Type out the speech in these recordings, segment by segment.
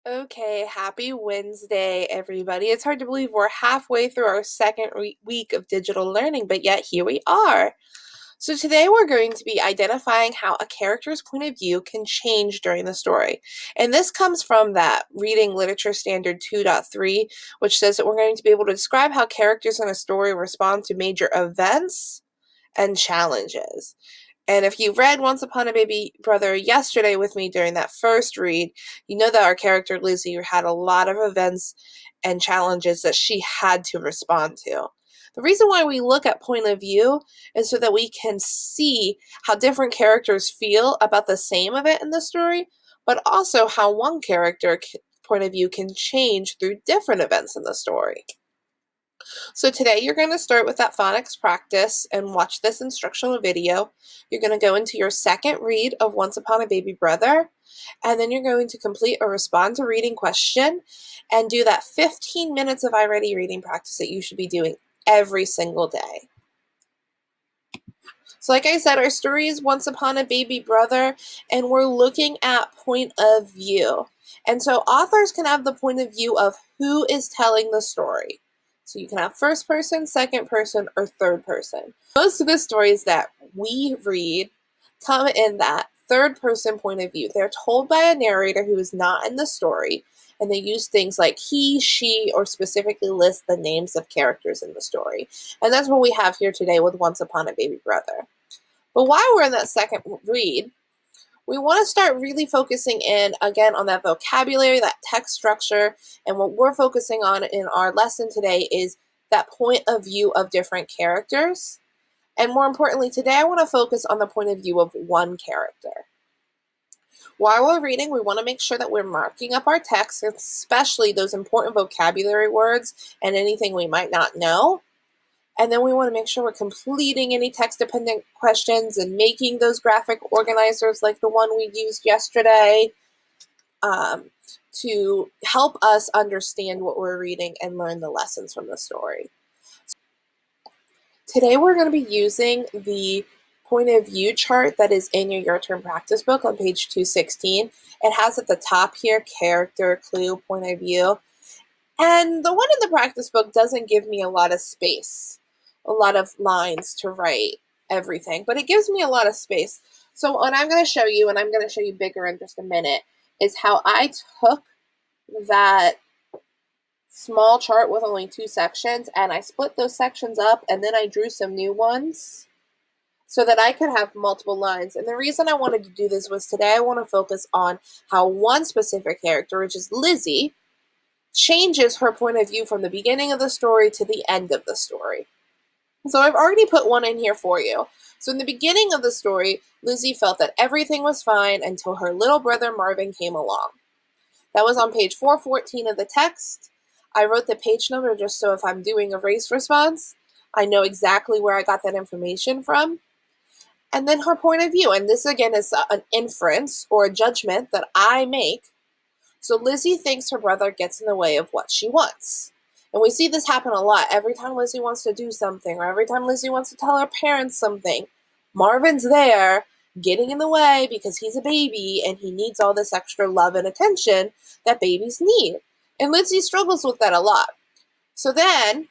Okay, happy Wednesday, everybody. It's hard to believe we're halfway through our second week of digital learning, but yet here we are. So today we're going to be identifying how a character's point of view can change during the story. And this comes from that Reading Literature Standard 2.3, which says that we're going to be able to describe how characters in a story respond to major events and challenges. And if you read Once Upon a Baby Brother yesterday with me during that first read, you know that our character Lizzie had a lot of events and challenges that she had to respond to. The reason why we look at point of view is so that we can see how different characters feel about the same event in the story, but also how one character point of view can change through different events in the story. So today you're going to start with that phonics practice and watch this instructional video. You're going to go into your second read of Once Upon a Baby Brother, and then you're going to complete a respond to reading question and do that 15 minutes of iReady reading practice that you should be doing every single day. So like I said, our story is Once Upon a Baby Brother, and we're looking at point of view. And so authors can have the point of view of who is telling the story. So you can have first person, second person, or third person. Most of the stories that we read come in that third person point of view. They're told by a narrator who is not in the story, and they use things like he, she, or specifically list the names of characters in the story. And that's what we have here today with Once Upon a Baby Brother. But while we're in that second read, we want to start really focusing in, again, on that vocabulary, that text structure, and what we're focusing on in our lesson today is that point of view of different characters. And more importantly, today I want to focus on the point of view of one character. While we're reading, we want to make sure that we're marking up our text, especially those important vocabulary words and anything we might not know. And then we want to make sure we're completing any text-dependent questions and making those graphic organizers like the one we used yesterday to help us understand what we're reading and learn the lessons from the story. Today we're going to be using the point of view chart that is in your Turn practice book on page 216. It has at the top here, character, clue, point of view. And the one in the practice book doesn't give me a lot of space, a lot of lines to write everything, but it gives me a lot of space. So what I'm going to show you, and I'm going to show you bigger in just a minute, is how I took that small chart with only 2 sections and I split those sections up and then I drew some new ones so that I could have multiple lines. And the reason I wanted to do this was today I want to focus on how one specific character, which is Lizzie, changes her point of view from the beginning of the story to the end of the story. So I've already put one in here for you. So in the beginning of the story, Lizzie felt that everything was fine until her little brother Marvin came along. That was on page 414 of the text. I wrote the page number just so if I'm doing a race response, I know exactly where I got that information from. And then her point of view, and this again is an inference or a judgment that I make. So Lizzie thinks her brother gets in the way of what she wants. And we see this happen a lot. Every time Lizzie wants to do something, or every time Lizzie wants to tell her parents something, Marvin's there getting in the way because he's a baby and he needs all this extra love and attention that babies need. And Lizzie struggles with that a lot. So then,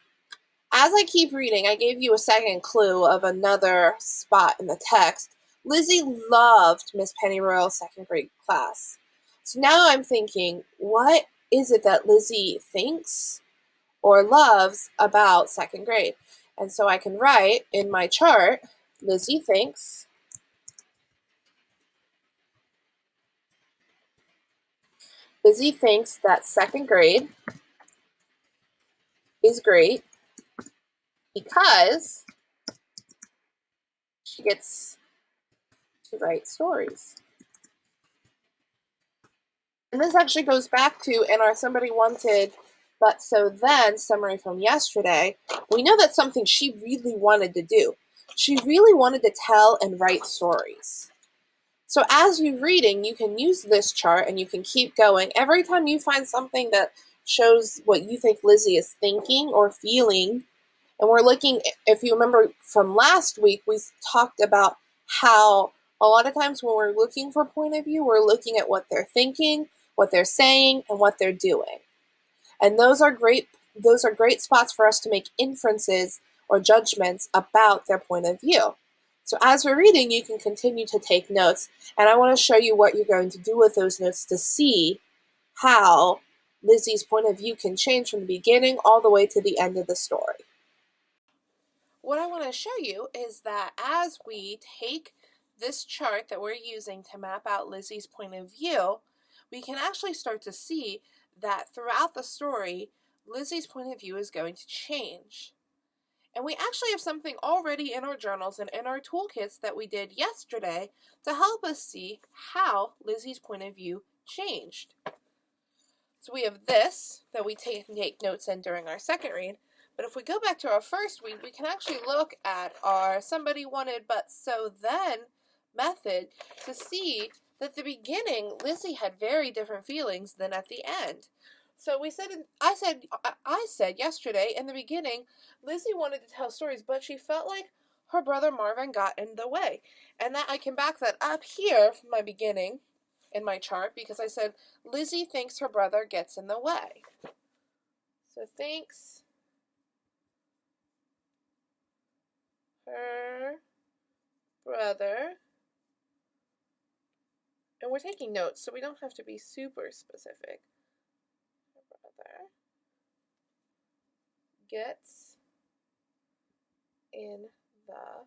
as I keep reading, I gave you a second clue of another spot in the text. Lizzie loved Miss Pennyroyal's second grade class. So now I'm thinking, what is it that Lizzie thinks or loves about second grade? And so I can write in my chart, Lizzie thinks that second grade is great because she gets to write stories. And this actually goes back to in our Somebody Wanted But So Then summary from yesterday. We know that's something she really wanted to do. She really wanted to tell and write stories. So as you're reading, you can use this chart and you can keep going. Every time you find something that shows what you think Lizzie is thinking or feeling, and we're looking, if you remember from last week, we talked about how a lot of times when we're looking for point of view, we're looking at what they're thinking, what they're saying, and what they're doing. And those are great spots for us to make inferences or judgments about their point of view. So as we're reading, you can continue to take notes, and I want to show you what you're going to do with those notes to see how Lizzie's point of view can change from the beginning all the way to the end of the story. What I want to show you is that as we take this chart that we're using to map out Lizzie's point of view, we can actually start to see that throughout the story, Lizzie's point of view is going to change. And we actually have something already in our journals and in our toolkits that we did yesterday to help us see how Lizzie's point of view changed. So we have this that we take notes in during our second read. But if we go back to our first read, we can actually look at our somebody wanted but so then method to see that at the beginning, Lizzie had very different feelings than at the end. So I said yesterday in the beginning, Lizzie wanted to tell stories, but she felt like her brother Marvin got in the way. And that I can back that up here from my beginning in my chart because I said Lizzie thinks her brother gets in the way. So thinks her brother, and we're taking notes, so we don't have to be super specific. Her brother gets in the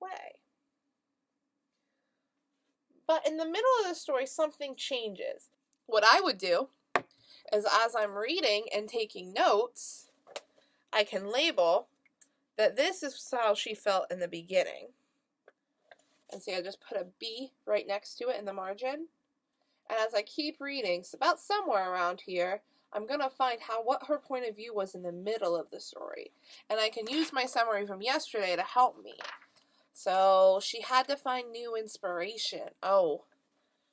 way. But in the middle of the story, something changes. What I would do is as I'm reading and taking notes, I can label that this is how she felt in the beginning. And see, I just put a B right next to it in the margin. And as I keep reading, it's about somewhere around here, I'm going to find what her point of view was in the middle of the story. And I can use my summary from yesterday to help me. So she had to find new inspiration. Oh,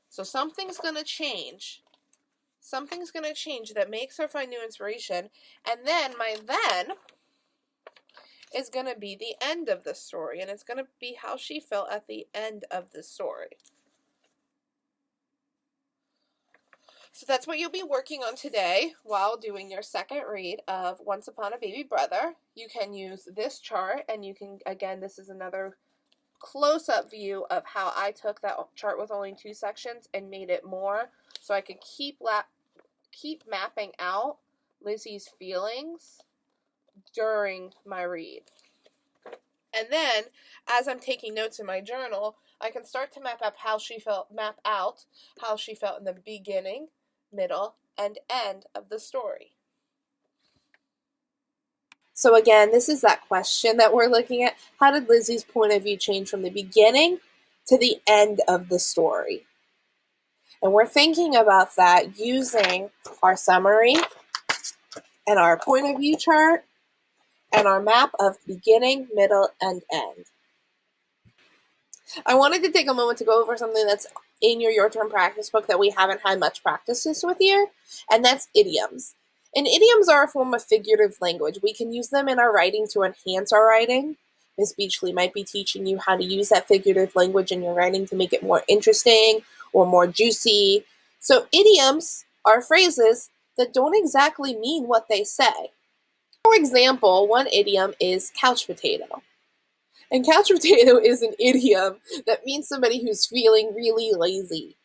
so something's going to change. Something's going to change that makes her find new inspiration. And then my then is going to be the end of the story. And it's going to be how she felt at the end of the story. So that's what you'll be working on today while doing your second read of Once Upon a Baby Brother. You can use this chart, and you can, again, this is another close-up view of how I took that chart with only 2 sections and made it more so I could keep mapping out Lizzie's feelings during my read. And then, as I'm taking notes in my journal, I can start to map out how she felt in the beginning, middle, and end of the story. So again, this is that question that we're looking at. How did Lizzie's point of view change from the beginning to the end of the story? And we're thinking about that using our summary and our point of view chart and our map of beginning, middle, and end. I wanted to take a moment to go over something that's in your term practice book that we haven't had much practices with here, and that's idioms. And idioms are a form of figurative language. We can use them in our writing to enhance our writing. Ms. Beachley might be teaching you how to use that figurative language in your writing to make it more interesting or more juicy. So idioms are phrases that don't exactly mean what they say. For example, one idiom is couch potato. And couch potato is an idiom that means somebody who's feeling really lazy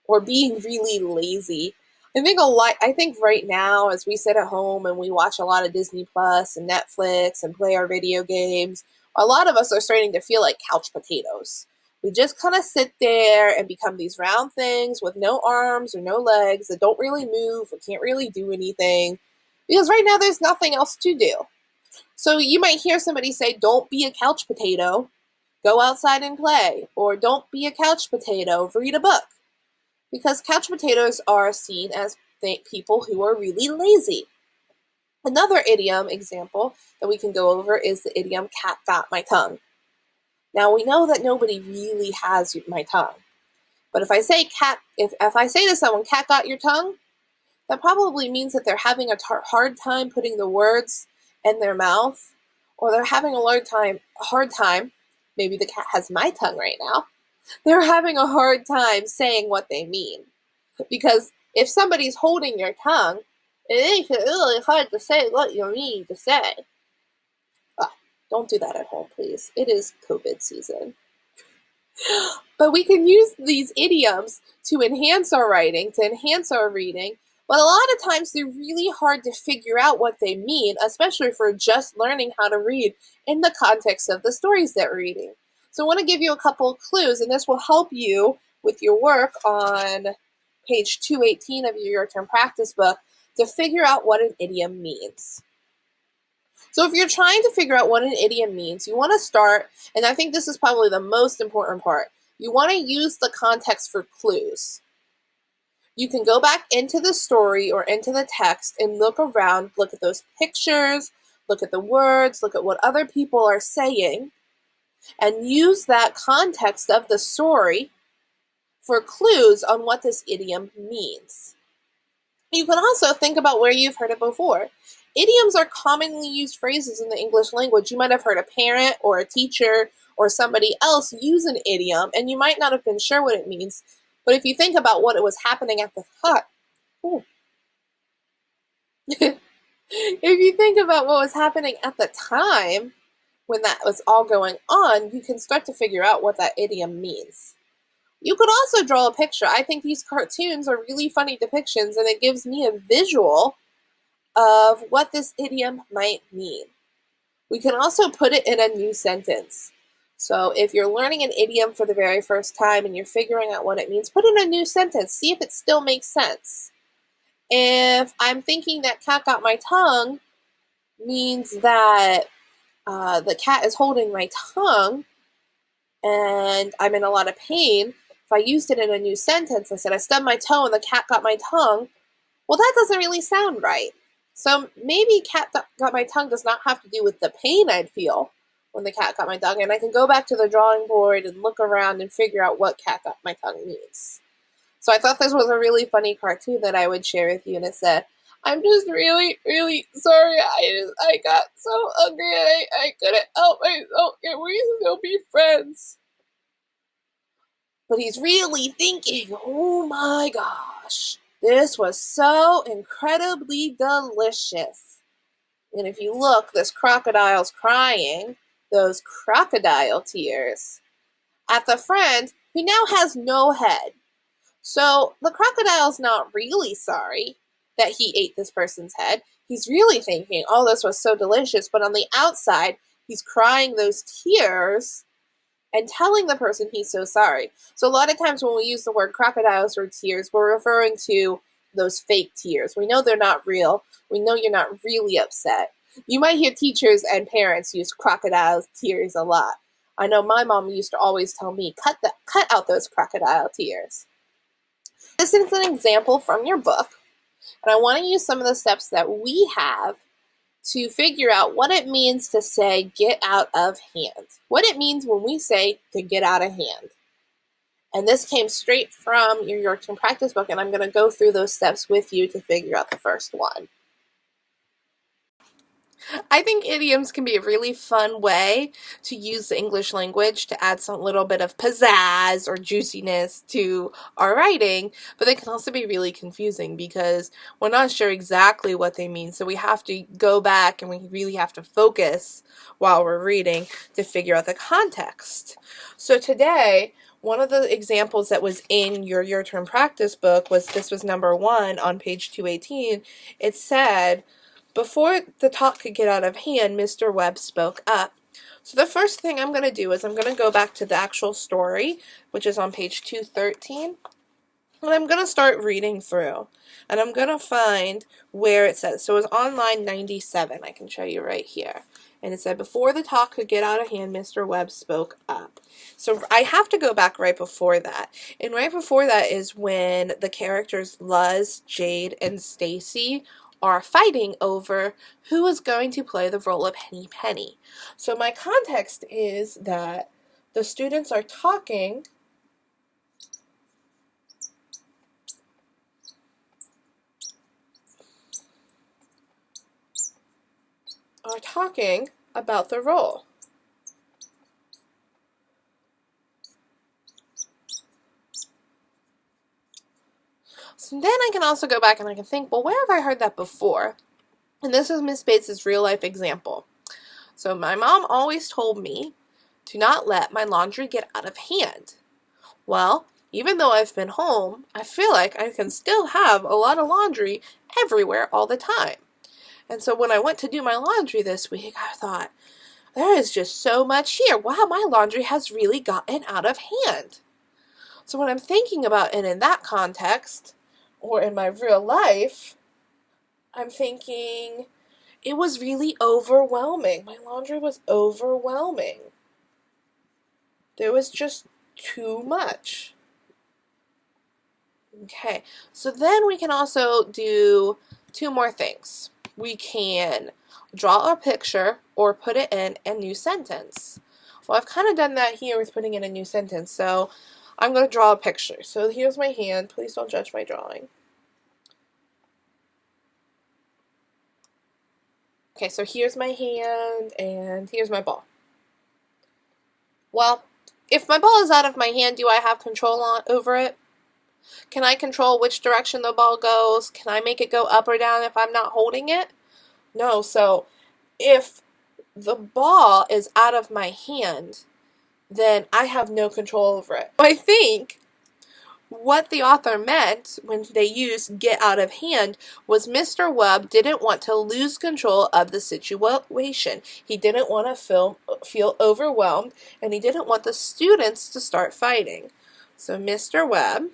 or being really lazy. I think right now, as we sit at home and we watch a lot of Disney Plus and Netflix and play our video games, a lot of us are starting to feel like couch potatoes. We just kind of sit there and become these round things with no arms or no legs that don't really move or can't really do anything because right now there's nothing else to do. So you might hear somebody say, don't be a couch potato, go outside and play, or don't be a couch potato, read a book. Because couch potatoes are seen as people who are really lazy. Another idiom example that we can go over is the idiom cat got my tongue. Now we know that nobody really has my tongue. But if I say to someone, cat got your tongue, that probably means that they're having a hard time putting the words in their mouth, or they're having a hard time, maybe the cat has my tongue right now, they're having a hard time saying what they mean. Because if somebody's holding your tongue, it makes it really hard to say what you need to say. Don't do that at home, please. It is COVID season. But we can use these idioms to enhance our writing, to enhance our reading. But a lot of times they're really hard to figure out what they mean, especially for just learning how to read in the context of the stories that we're reading. So I want to give you a couple of clues, and this will help you with your work on page 218 of your term practice book to figure out what an idiom means. So if you're trying to figure out what an idiom means, you want to start, and I think this is probably the most important part, you want to use the context for clues. You can go back into the story or into the text and look around, look at those pictures, look at the words, look at what other people are saying, and use that context of the story for clues on what this idiom means. You can also think about where you've heard it before. Idioms are commonly used phrases in the English language. You might have heard a parent or a teacher or somebody else use an idiom, and you might not have been sure what it means. But if you think about what it was happening at the if you think about what was happening at the time when that was all going on, you can start to figure out what that idiom means. You could also draw a picture. I think these cartoons are really funny depictions, and it gives me a visual of what this idiom might mean. We can also put it in a new sentence. So if you're learning an idiom for the very first time and you're figuring out what it means, put in a new sentence. See if it still makes sense. If I'm thinking that cat got my tongue means that the cat is holding my tongue and I'm in a lot of pain, if I used it in a new sentence, I said, I stubbed my toe and the cat got my tongue, well, that doesn't really sound right. So maybe cat got my tongue does not have to do with the pain I'd feel when the cat got my tongue, and I can go back to the drawing board and look around and figure out what cat got my tongue means. So I thought this was a really funny cartoon that I would share with you, and it said, I'm just really, really sorry. I got so hungry and I couldn't help myself. Can we still be friends? But he's really thinking, oh my gosh, this was so incredibly delicious. And if you look, this crocodile's crying, those crocodile tears, at the friend who now has no head. So the crocodile's not really sorry that he ate this person's head. He's really thinking, oh, this was so delicious. But on the outside, he's crying those tears and telling the person he's so sorry. So a lot of times when we use the word crocodiles or tears, we're referring to those fake tears. We know they're not real. We know you're not really upset. You might hear teachers and parents use crocodile tears a lot. I know my mom used to always tell me, cut out those crocodile tears. This is an example from your book, and I want to use some of the steps that we have to figure out what it means to say get out of hand. What it means when we say to get out of hand. And this came straight from your Yorktown practice book, and I'm going to go through those steps with you to figure out the first one. I think idioms can be a really fun way to use the English language to add some little bit of pizzazz or juiciness to our writing, but they can also be really confusing because we're not sure exactly what they mean, so we have to go back and we really have to focus while we're reading to figure out the context. So today, one of the examples that was in your term practice book was, this was number 1 on page 218. It said, before the talk could get out of hand, Mr. Webb spoke up. So the first thing I'm going to do is I'm going to go back to the actual story, which is on page 213, and I'm going to start reading through. And I'm going to find where it says. So it was on line 97. I can show you right here. And it said, before the talk could get out of hand, Mr. Webb spoke up. So I have to go back right before that. And right before that is when the characters Luz, Jade, and Stacy are fighting over who is going to play the role of Henny Penny. So my context is that the students are talking about the role. then I can also go back and I can think, well, where have I heard that before? And this is Miss Bates's real life example. So my mom always told me to not let my laundry get out of hand. Well, even though I've been home, I feel like I can still have a lot of laundry everywhere all the time. And so when I went to do my laundry this week, I thought, there is just so much here. Wow, my laundry has really gotten out of hand. So when I'm thinking about it in that context, or in my real life, I'm thinking it was really overwhelming. My laundry was overwhelming. There was just too much. Okay, so then we can also do two more things. We can draw a picture or put it in a new sentence. Well, I've kind of done that here with putting in a new sentence, so I'm going to draw a picture. So here's my hand. Please don't judge my drawing. Okay, so here's my hand, and here's my ball. Well, if my ball is out of my hand, do I have control over it? Can I control which direction the ball goes? Can I make it go up or down if I'm not holding it? No, so if the ball is out of my hand, then I have no control over it. I think what the author meant when they used get out of hand was Mr. Webb didn't want to lose control of the situation. He didn't want to feel overwhelmed, and he didn't want the students to start fighting. So Mr. Webb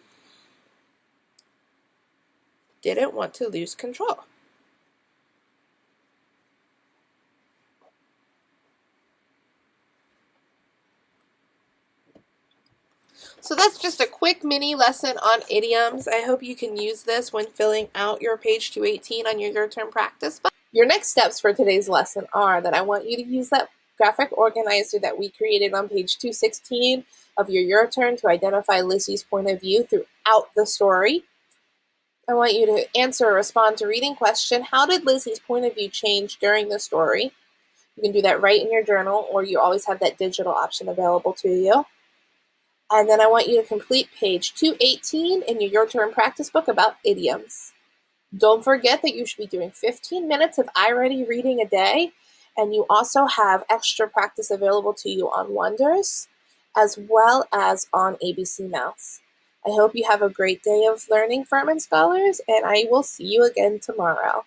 didn't want to lose control. So that's just a quick mini lesson on idioms. I hope you can use this when filling out your page 218 on your term practice book. Your next steps for today's lesson are that I want you to use that graphic organizer that we created on page 216 of your turn to identify Lizzie's point of view throughout the story. I want you to answer or respond to reading question, how did Lizzie's point of view change during the story? You can do that right in your journal, or you always have that digital option available to you. And then I want you to complete page 218 in your term practice book about idioms. Don't forget that you should be doing 15 minutes of iReady reading a day, and you also have extra practice available to you on Wonders, as well as on ABC Mouse. I hope you have a great day of learning, Furman Scholars, and I will see you again tomorrow.